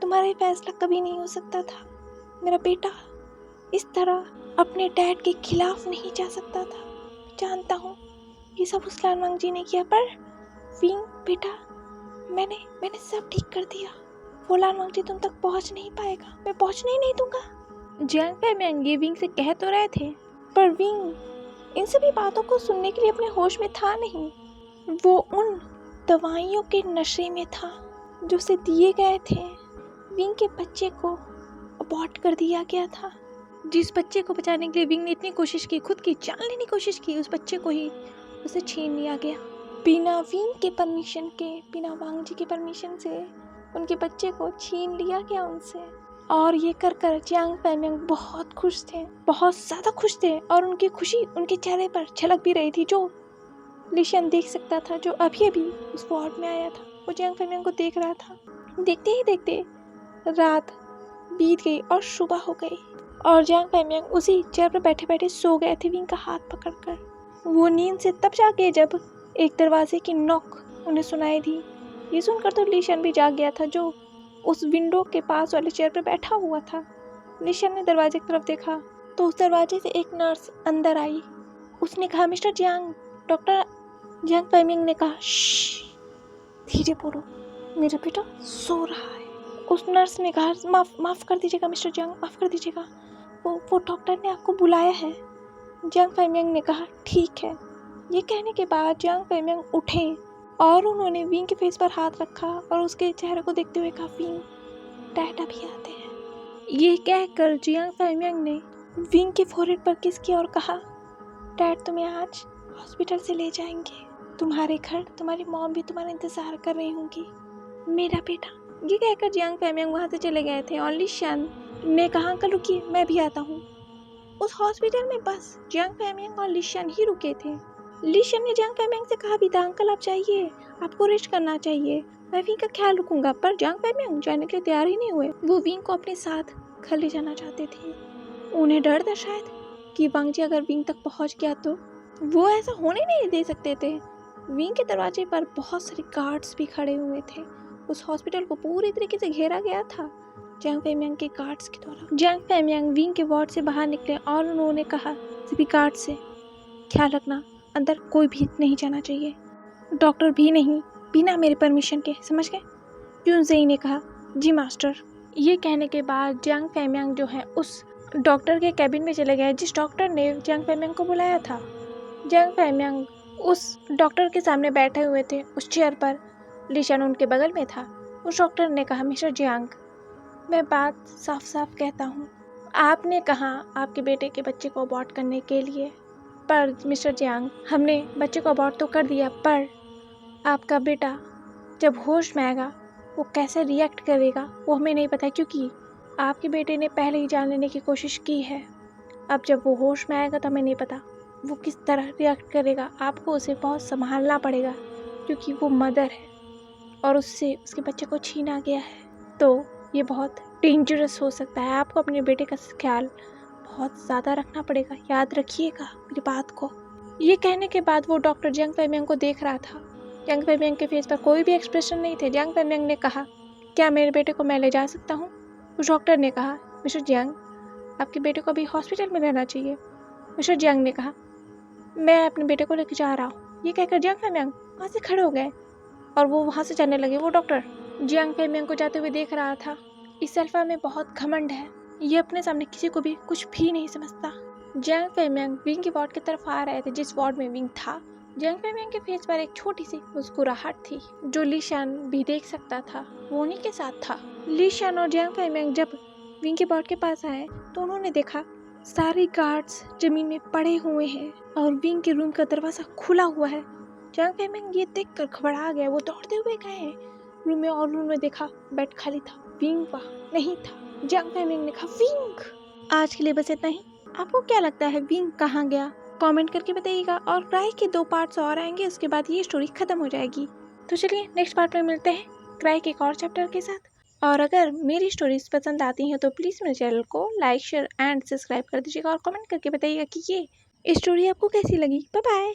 तुम्हारा ये फैसला कभी नहीं हो सकता था। मेरा बेटा इस तरह अपने डैड के खिलाफ नहीं जा सकता था। मैं जानता हूँ ये सब उस लान वांग जी ने किया, पर विंग बेटा, मैंने सब ठीक कर दिया। वो लान वांग जी तुम तक पहुँच नहीं पाएगा, मैं पहुँचने ही नहीं दूंगा। जियांग फैमियांग ये विंग से कह तो रहे थे, पर विंग इन सभी बातों को सुनने के लिए अपने होश में था नहीं। वो उन दवाइयों के नशे में था जो उसे दिए गए थे। विंग के बच्चे को अबॉर्ट कर दिया गया था। जिस बच्चे को बचाने के लिए विंग ने इतनी कोशिश की, खुद की जान लेने की कोशिश की, उस बच्चे को ही उसे छीन लिया गया। बिना विंग के परमिशन के, बिना वांग जी के परमिशन से उनके बच्चे को छीन लिया गया उनसे। और ये कर कर जियांग फैमियांग बहुत खुश थे, बहुत ज़्यादा खुश थे। और उनकी खुशी उनके चेहरे पर झलक भी रही थी, जो लिशन देख सकता था, जो अभी अभी उस वार्ड में आया था। वो जियांग फैमियांग को देख रहा था। देखते ही देखते रात बीत गई और सुबह हो गई और जियांग फैमियांग उसी चेयर पर बैठे बैठे सो गए थे विंग का हाथ पकड़कर। वो नींद से तब जागे जब एक दरवाजे की नॉक उन्हें सुनाई दी। ये सुनकर तो लिशन भी जाग गया था, जो उस विंडो के पास वाले चेयर पर बैठा हुआ था। लिशन ने दरवाजे की तरफ देखा तो उस दरवाजे से एक नर्स अंदर आई। उसने कहा, mister Jiang. Doctor Jiang Famiang ने कहा, श्श, धीरे बोलो, मेरा बेटा सो रहा है। उस नर्स ने कहा, माफ़ कर दीजिएगा मिस्टर जियांग, माफ़ कर दीजिएगा, वो डॉक्टर ने आपको बुलाया है। जियांग फैमियांग ने कहा, ठीक है। ये कहने के बाद जियांग फैमियांग उठे और उन्होंने विंग के फेस पर हाथ रखा और उसके चेहरे को देखते हुए कहा, विंग, डैड अभी आते हैं। ये कहकर जियांग फैमियांग ने विंग के फोrehead पर किस किया और कहा, डैड तुम्हें आज हॉस्पिटल से ले जाएंगे। तुम्हारे घर तुम्हारी मॉम भी तुम्हारा इंतज़ार कर रही होंगी, मेरा बेटा। ये कहकर जियांग फैमियांग वहाँ से चले गए थे और लिशन ने कहा, अंकल रुकिए, मैं भी आता हूँ। उस हॉस्पिटल में बस जियांग फैमियांग और लिशन ही रुके थे। लिशन ने जियांग फैमियांग से कहा भी था, अंकल आप जाइए, आपको रेस्ट करना चाहिए, मैं विंग का ख्याल रखूंगा। पर जियांग फैमियांग जाने के लिए तैयार ही नहीं हुए। वो विंग को अपने साथ घर ले जाना चाहते थे। उन्हें डर था शायद कि वांग जी अगर विंग तक पहुँच गया तो वो ऐसा होने नहीं दे सकते थे। विंग के दरवाजे पर बहुत सारे गार्ड्स भी खड़े हुए थे। उस हॉस्पिटल को पूरी तरीके से घेरा गया था जियांग फैमियांग के गार्ड्स के द्वारा। जियांग फैमियांग विंग के वार्ड से बाहर निकले और उन्होंने कहा सभी गार्ड से, ख्याल रखना, अंदर कोई भी नहीं जाना चाहिए, डॉक्टर भी नहीं, बिना मेरे परमिशन के, समझ गए? यूनजेई ने कहा, जी मास्टर। ये कहने के बाद जियांग फैमियांग जो है उस डॉक्टर के कैबिन में चले गए जिस डॉक्टर ने जियांग फैमियांग को बुलाया था। जियांग फैमियांग उस डॉक्टर के सामने बैठे हुए थे उस चेयर पर। लिशन उनके बगल में था। उस डॉक्टर ने कहा, मिस्टर जियांग, मैं बात साफ साफ कहता हूँ, आपने कहा आपके बेटे के बच्चे को अबॉर्ट करने के लिए, पर मिस्टर जियांग, हमने बच्चे को अबॉर्ट तो कर दिया, पर आपका बेटा जब होश में आएगा वो कैसे रिएक्ट करेगा वो हमें नहीं पता, क्योंकि आपके बेटे ने पहले ही जान लेने की कोशिश की है। अब जब वो होश में आएगा तो हमें नहीं पता वो किस तरह रिएक्ट करेगा। आपको उसे बहुत संभालना पड़ेगा क्योंकि वो मदर है और उससे उसके बच्चे को छीना गया है, तो ये बहुत डेंजरस हो सकता है। आपको अपने बेटे का ख्याल बहुत ज़्यादा रखना पड़ेगा, याद रखिएगा मेरी बात को। ये कहने के बाद वो डॉक्टर जियांग फैमियांग को देख रहा था। जियांग फैमियांग के फेस पर कोई भी एक्सप्रेशन नहीं थे। जियांग फैमियांग ने कहा, क्या मेरे बेटे को मैं ले जा सकता हूँ? उस डॉक्टर ने कहा, मिस्टर जियांग, आपके बेटे को अभी हॉस्पिटल में रहना चाहिए। मिस्टर जियांग ने कहा, मैं अपने बेटे को लेकर जा रहा हूँ। ये कहकर जियांग फेमियांग वहाँ से खड़े हो गए और वो वहाँ से जाने लगे। वो डॉक्टर जियांग फेमियांग को जाते हुए देख रहा था। इस अल्फा में बहुत घमंड है, ये अपने सामने किसी को भी कुछ भी नहीं समझता। जियांग फेमियांग विंग के वार्ड की तरफ आ रहे थे, जिस वार्ड में विंग था। जियांग फेमियांग के फेस पर एक छोटी सी मुस्कुराहट थी, जो लीशान भी देख सकता था। वो उन्हीं के साथ था। लीशान और जियांग फेमियांग जब विंग के वार्ड के पास आए तो उन्होंने देखा सारे गार्ड्स जमीन में पड़े हुए हैं और विंग के रूम का दरवाजा खुला हुआ है। जियांग फेमियांग ये देखकर घबरा गए। वो दौड़ते हुए गए रूम में और उन्होंने देखा बेड खाली था, विंग वहाँ नहीं था। जियांग फेमियांग ने कहा विंग। आज के लिए बस इतना ही। आपको क्या लगता है विंग कहाँ गया? कमेंट करके बताइएगा। और क्राई के 2 पार्ट्स और आएंगे, उसके बाद ये स्टोरी खत्म हो जाएगी। तो चलिए नेक्स्ट पार्ट में मिलते हैं क्राई के एक और चैप्टर के साथ। और अगर मेरी स्टोरीज पसंद आती हैं तो प्लीज़ मेरे चैनल को लाइक, शेयर एंड सब्सक्राइब कर दीजिएगा और कमेंट करके बताइएगा कि ये स्टोरी आपको कैसी लगी। Bye bye.